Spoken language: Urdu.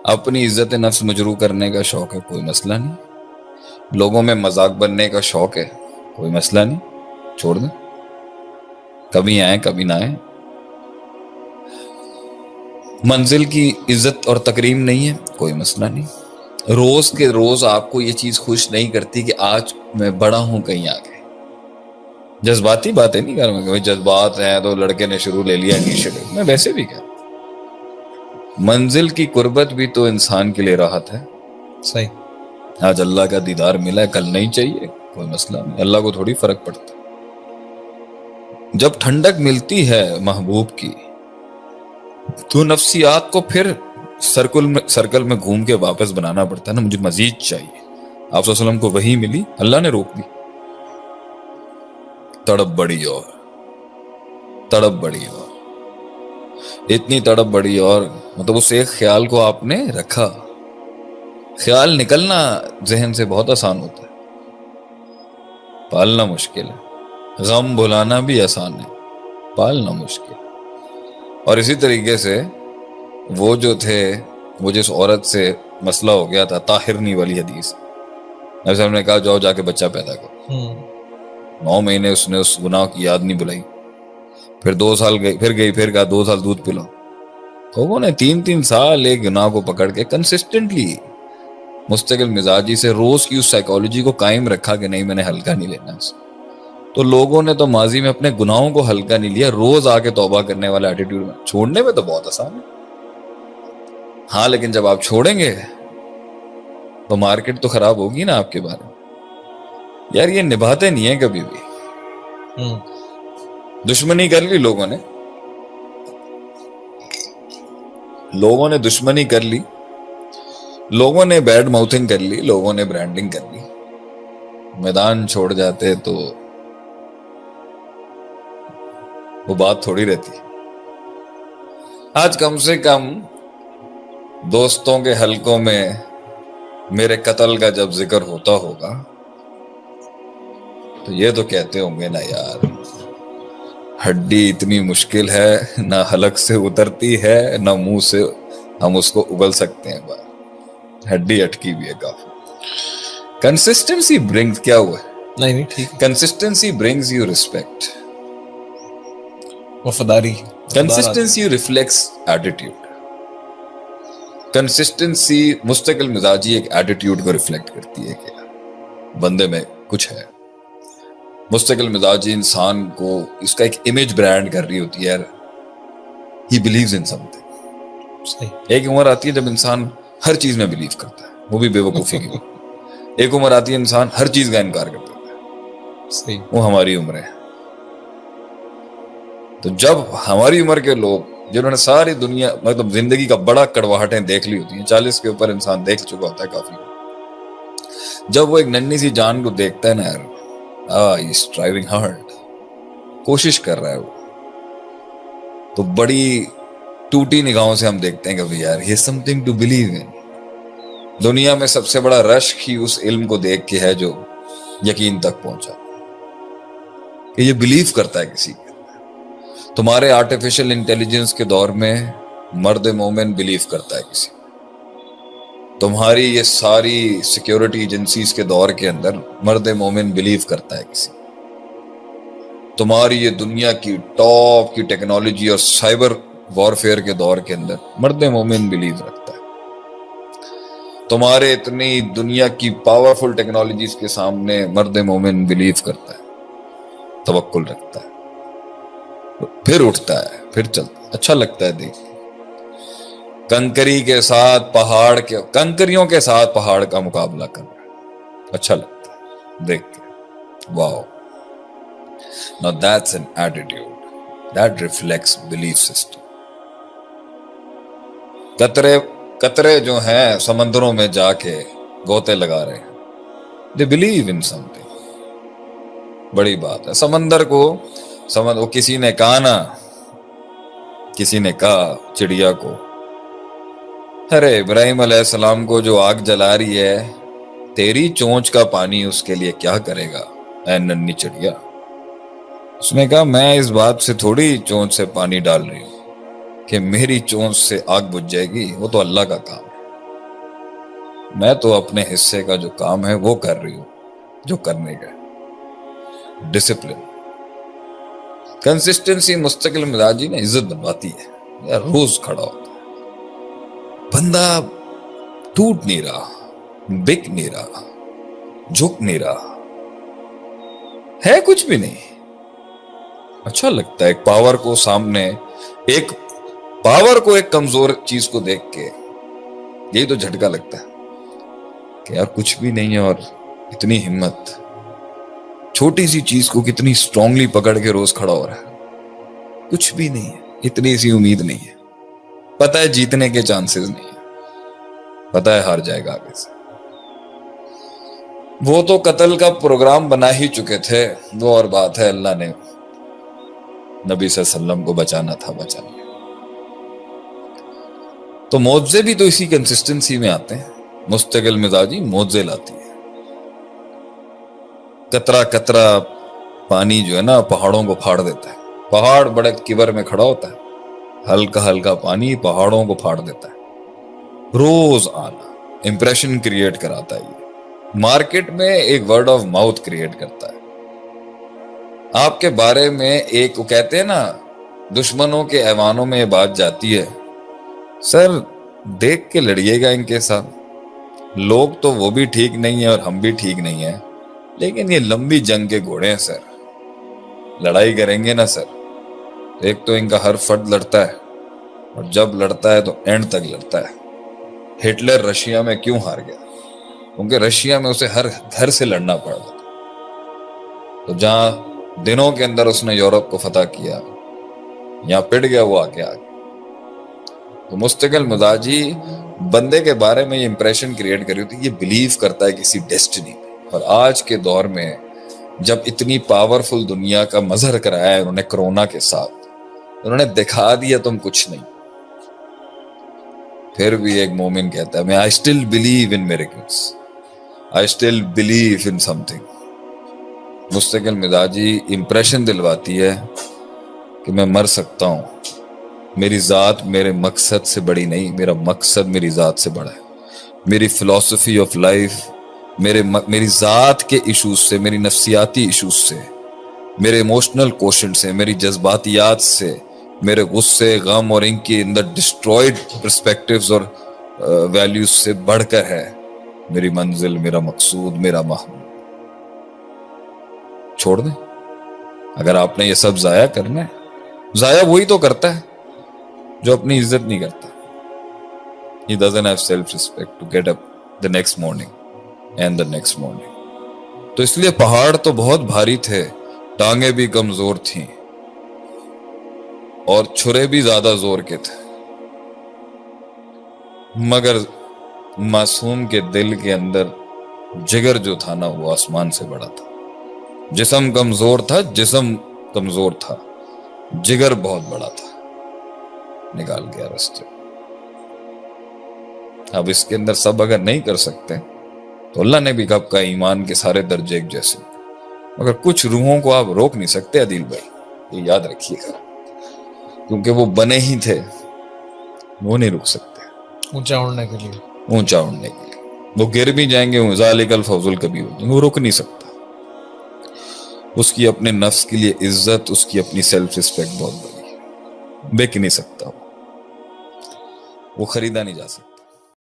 اپنی عزت نفس مجروح کرنے کا شوق ہے، کوئی مسئلہ نہیں۔ لوگوں میں مذاق بننے کا شوق ہے، کوئی مسئلہ نہیں، چھوڑ دیں، کبھی آئیں کبھی نہ آئیں۔ منزل کی عزت اور تکریم نہیں ہے، کوئی مسئلہ نہیں۔ روز کے روز آپ کو یہ چیز خوش نہیں کرتی کہ آج میں بڑا ہوں کہیں آگے۔ جذباتی باتیں نہیں کر رہا، جذبات ہیں تو لڑکے نے شروع لے لیا انیشیٹو، میں ویسے بھی کہہ رہا ہوں منزل کی قربت بھی تو انسان کے لیے راحت ہے۔ صحیح۔ آج اللہ کا دیدار ملا ہے، کل نہیں چاہیے، کوئی مسئلہ نہیں، اللہ کو تھوڑی فرق پڑتا۔ جب ٹھنڈک ملتی ہے محبوب کی تو نفسیات کو پھر سرکل میں گھوم کے واپس بنانا پڑتا ہے نا، مجھے مزید چاہیے۔ آپ صلی اللہ علیہ وسلم کو وحی ملی، اللہ نے روک دی، تڑپ بڑی اور تڑپ بڑی اور اتنی تڑپ بڑی، اور مطلب اس ایک خیال کو آپ نے رکھا۔ خیال نکلنا ذہن سے بہت آسان ہوتا ہے، پالنا مشکل ہے۔ غم بھلانا بھی آسان ہے، پالنا مشکل ہے۔ اور اسی طریقے سے وہ جو تھے، وہ جس عورت سے مسئلہ ہو گیا تھا، طاہرنی والی حدیث، نبی صلی اللہ علیہ وسلم نے کہا جاؤ جا کے بچہ پیدا کرو۔ 9 مہینے اس نے اس گناہ کی یاد نہیں بلائی، پھر 2 سال گئی، پھر کہا 2 سال دودھ پلاؤ۔ لوگوں نے 3 سال ایک گناہ کو پکڑ کے کنسسٹنٹلی مستقل مزاجی سے روز کی اس سائیکالوجی کو قائم رکھا کہ نہیں میں نے ہلکا نہیں لینا اس۔ تو لوگوں نے تو ماضی میں اپنے گناہوں کو ہلکا نہیں لیا، روز آ کے توبہ کرنے والا ایٹیٹیوڈ میں۔ چھوڑنے میں تو بہت آسان ہے ہاں، لیکن جب آپ چھوڑیں گے تو مارکیٹ تو خراب ہوگی نا آپ کے بارے میں۔ یار یہ نبھاتے نہیں ہیں کبھی بھی، دشمنی کر لی لوگوں نے دشمنی کر لی، لوگوں نے بیڈ ماؤتھنگ کر لی، لوگوں نے برانڈنگ کر لی، میدان چھوڑ جاتے تو وہ بات تھوڑی رہتی۔ آج کم سے کم دوستوں کے حلقوں میں میرے قتل کا جب ذکر ہوتا ہوگا تو یہ تو کہتے ہوں گے نا یار ہڈی اتنی مشکل ہے، نہ حلق سے اترتی ہے نہ منہ سے ہم اس کو اگل سکتے ہیں، باہر ہڈی اٹکی بھی ہے کافی۔ کنسسٹنسی برنگز، کیا ہوا ہے؟ نہیں ٹھیک، کنسسٹنسی برنگز یو ریسپیکٹ، وفاداری۔ Consistency reflects attitude. کنسسٹنسی مستقل مزاجی ایک ایٹیٹیوڈ کو ریفلیکٹ کرتی ہے کہ بندے میں کچھ ہے۔ مستقل مزاجی انسان کو اس کا ایک امیج برانڈ کر رہی ہوتی ہے، یار he believes in some thing. ایک عمر آتی ہے جب انسان ہر چیز میں بلیو کرتا ہے، وہ بھی بے وقوفی کی۔ ایک عمر آتی ہے انسان ہر چیز کا انکار کر دیتا ہے، وہ ہماری عمر ہے۔ تو جب ہماری عمر کے لوگ جنہوں نے ساری دنیا مطلب زندگی کا بڑا کڑواہٹیں دیکھ لی ہوتی ہیں، 40 کے اوپر انسان دیکھ چکا ہوتا ہے کافی، جب وہ ایک ننھی سی جان کو دیکھتا ہے نا، یار he's striving hard، کوشش کر رہا ہے وہ، تو بڑی ٹوٹی نگاہوں سے ہم دیکھتے ہیں کہ یار he's something to believe in۔ دنیا میں سب سے بڑا رشک ہی اس علم کو دیکھ کے ہے جو یقین تک پہنچا، کہ یہ بلیو کرتا ہے کسی کے۔ تمہارے آرٹیفیشل انٹیلیجنس کے دور میں مرد مومن بلیو کرتا ہے کسی، تمہاری یہ ساری سیکیورٹی ایجنسیز کے دور کے اندر مرد مومن بلیو کرتا ہے کسی، تمہاری یہ دنیا کی ٹاپ کی ٹیکنالوجی اور سائبر وارفیئر کے دور کے اندر مرد مومن بلیو رکھتا ہے، تمہارے اتنی دنیا کی پاورفل ٹیکنالوجیز کے سامنے مرد مومن بلیو کرتا ہے، توکل رکھتا ہے، پھر اٹھتا ہے، پھر چلتا ہے، اچھا لگتا ہے دیکھ کے۔ کنکریوں کے ساتھ پہاڑ کا مقابلہ کر رہا ہے، اچھا لگتا ہے دیکھ کے، واو۔ Now that's an attitude that reflects belief system۔ قطرے جو ہیں سمندروں میں جا کے گوتے لگا رہے ہیں، they believe in something، بڑی بات ہے۔ سمندر کو وہ کسی نے کہا نا، کسی نے کہا چڑیا کو، ارے ابراہیم علیہ السلام کو جو آگ جلا رہی ہے، تیری چونچ کا پانی اس کے لیے کیا کرے گا اے ننھی چڑیا؟ اس نے کہا میں اس بات سے تھوڑی چونچ سے پانی ڈال رہی ہوں کہ میری چونچ سے آگ بجھ جائے گی، وہ تو اللہ کا کام ہے۔ میں تو اپنے حصے کا جو کام ہے وہ کر رہی ہوں جو کرنے کا ہے. ڈسپلن، کنسسٹنسی، مستقل مزاجی نا عزت بنواتی ہے یار. روز کھڑا ہوتا ہے بندہ، ٹوٹ نہیں رہا، بک نہیں رہا، جھک نہیں رہا، ہے کچھ بھی نہیں. اچھا لگتا ہے ایک پاور کو سامنے، ایک پاور کو ایک کمزور چیز کو دیکھ کے یہی تو جھٹکا لگتا ہے کہ یار کچھ بھی نہیں ہے اور اتنی ہمت، چھوٹی سی چیز کو کتنی اسٹرانگلی پکڑ کے روز کھڑا ہو رہا ہے. کچھ بھی نہیں ہے، اتنی سی امید نہیں ہے، پتہ ہے جیتنے کے چانسز نہیں ہے، پتہ ہے ہار جائے گا آگے سے. وہ تو قتل کا پروگرام بنا ہی چکے تھے، وہ اور بات ہے، اللہ نے نبی صلی اللہ علیہ وسلم کو بچانا تھا، بچا لیا. تو معجزے بھی تو اسی کنسسٹنسی میں آتے ہیں. مستقل مزاجی معجزے لاتی ہے. قطرہ قطرہ پانی جو ہے نا پہاڑوں کو پھاڑ دیتا ہے. پہاڑ بڑے کبر میں کھڑا ہوتا ہے، ہلکا ہلکا پانی پہاڑوں کو پھاڑ دیتا ہے. روز آنا امپریشن کریٹ کراتا ہے. یہ مارکیٹ میں ایک ورڈ آف ماؤتھ کریٹ کرتا ہے. آپ کے بارے میں ایک، وہ کہتے ہیں نا دشمنوں کے ایوانوں میں یہ بات جاتی ہے، سر دیکھ کے لڑیے گا ان کے ساتھ. لوگ تو وہ بھی ٹھیک نہیں ہیں اور ہم بھی ٹھیک نہیں ہیں، لیکن یہ لمبی جنگ کے گھوڑے ہیں سر. لڑائی کریں گے نا سر، ایک تو ان کا ہر فرد لڑتا ہے، اور جب لڑتا ہے تو اینڈ تک لڑتا ہے. ہٹلر رشیا میں کیوں ہار گیا؟ کیونکہ رشیا میں اسے ہر گھر سے لڑنا پڑا تھا. تو جہاں دنوں کے اندر اس نے یورپ کو فتح کیا، یہاں پٹ گیا وہ آ گیا. تو مستقل مزاجی بندے کے بارے میں یہ امپریشن کریٹ کری ہوتی ہے، یہ بلیو کرتا ہے کسی ڈیسٹنی میں. اور آج کے دور میں جب اتنی پاورفل دنیا کا مظہر کرایا ہے انہوں نے کرونا کے ساتھ، انہوں نے دکھا دیا تم کچھ نہیں، پھر بھی ایک مومن کہتا ہے میں I still believe in miracles, I still believe in something. مستقل مزاجی امپریشن دلواتی ہے کہ میں مر سکتا ہوں، میری ذات میرے مقصد سے بڑی نہیں، میرا مقصد میری ذات سے بڑا ہے. میری فلسفی آف لائف میری ذات کے ایشوز سے، میری نفسیاتی ایشوز سے، میرے ایموشنل کوشنٹ سے، میری جذباتیات سے، میرے غصے، غم اور ان کی اندر ڈسٹرائیڈ پرسپیکٹیوز اور ویلیوز سے بڑھ کر ہے میری منزل، میرا مقصود، میرا محمود. چھوڑ دیں. اگر آپ نے یہ سب ضائع کرنا ہے، ضائع وہی تو کرتا ہے جو اپنی عزت نہیں کرتا. He doesn't have self-respect to get up the next morning and the next morning. تو اس لیے پہاڑ تو بہت بھاری تھے، ٹانگیں بھی کمزور تھیں، اور چھرے بھی زیادہ زور کے تھے، مگر معصوم کے دل کے اندر جگر جو تھا نا وہ آسمان سے بڑا تھا. جسم کمزور تھا، جسم کمزور تھا، جگر بہت بڑا تھا، نکال گیا راستے. اب اس کے اندر سب اگر نہیں کر سکتے تو اللہ نے بھی کب کا ایمان کے سارے درجے ایک جیسے، مگر کچھ روحوں کو آپ روک نہیں سکتے عدیل بھائی، یہ یاد رکھیے گا، کیونکہ وہ بنے ہی تھے، وہ نہیں رک سکتے اونچا اڑنے کے لیے، اونچا اڑنے کے لیے. وہ گر بھی جائیں گے، ذالک الفوز الکبیر، وہ رک نہیں سکتا. اس کی اپنے نفس کے لیے عزت، اس کی اپنی سیلف ریسپیکٹ بہت بڑی ہے، بک نہیں سکتا، وہ خریدا نہیں جا سکتا.